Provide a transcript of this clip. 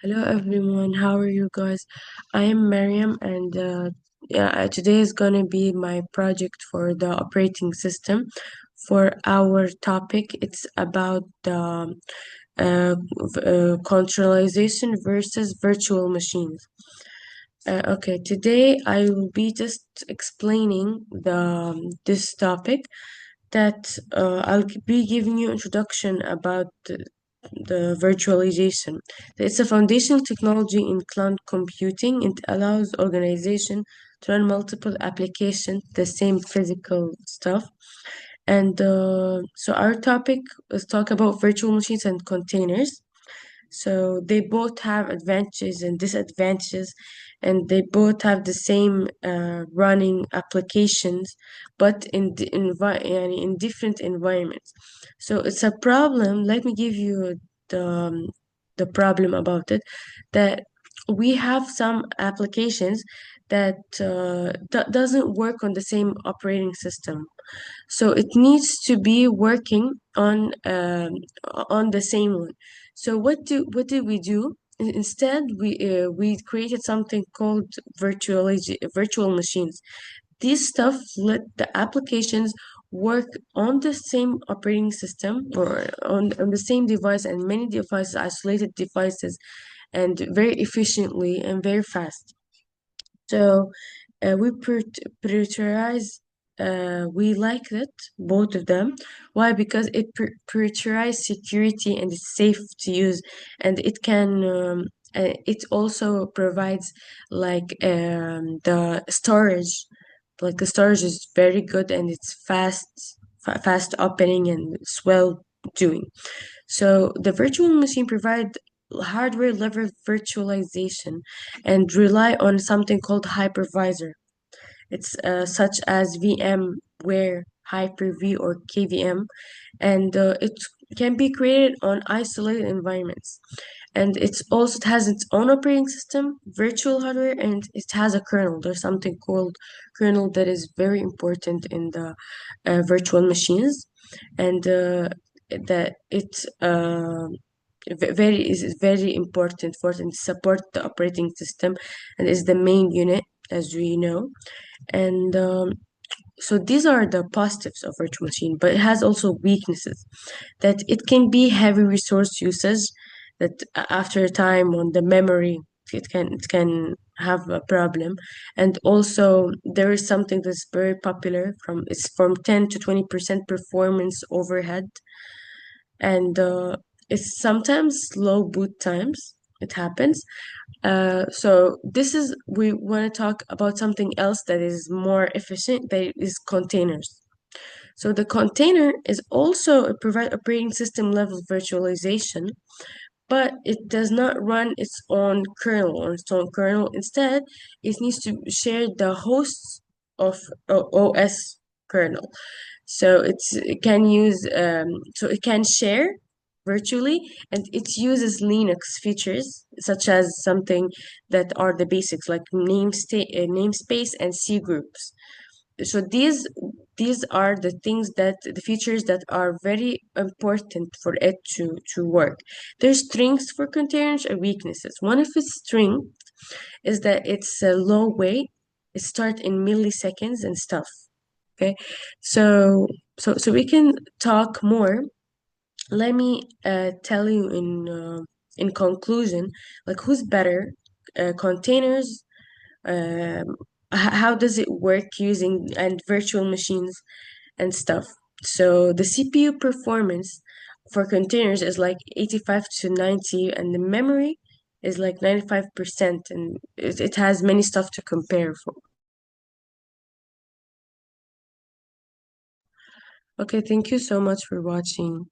Hello everyone, how are you guys? I am Mariam, and today is gonna be my project for the operating system. For our topic, it's about the containerization versus virtual machines. Okay, today I will be just explaining this topic that be giving you introduction about the virtualization. It's a foundational technology in cloud computing. It allows organization to run multiple applications, the same physical stuff. And so our topic is talk about virtual machines and containers. So they both have advantages and disadvantages, and they both have the same running applications, but yani in different environments. So it's a problem. Let me give you the problem about it, that we have some applications that doesn't work on the same operating system. So it needs to be working on the same one. So what did we do? Instead, we created something called virtual machines. These stuff let the applications work on the same operating system or on the same device and many devices, isolated devices, and very efficiently and very fast. So we prioritize. We like it, both of them. Why? Because it prioritize security and it's safe to use, and it can. It also provides the storage. Like the storage is very good and it's fast opening and it's well doing. So the virtual machine provide hardware level virtualization and rely on something called hypervisor. It's such as VMware, Hyper-V, or KVM, and it can be created on isolated environments. And it has its own operating system, virtual hardware, and it has a kernel. There's something called kernel that is very important in the virtual machines, and that it is very important for it and support the operating system and is the main unit, as we know. And so these are the positives of virtual machine, but it has also weaknesses, that it can be heavy resource usage, that after a time on the memory it can have a problem. And also there is something that's very popular, from 10 to 20% performance overhead, and it's sometimes slow boot times. It happens. So this is we want to talk about something else that is more efficient, that is containers. So the container is also a provide operating system level virtualization, but it does not run its own kernel or its own kernel. Instead, it needs to share the hosts of OS kernel. So it can use so it can share virtually, and it uses Linux features such as something that are the basics like namespace and C groups. So these are the features that are very important for it to work. There's strengths for containers and weaknesses. One of its strengths is that it's a low weight. It starts in milliseconds and stuff. Okay, so we can talk more. Let me tell you in conclusion, like who's better, containers. Um, how does it work using and virtual machines and stuff. So the CPU performance for containers is like 85 to 90, and the memory is like 95%, and it has many stuff to compare for. Okay, thank you so much for watching.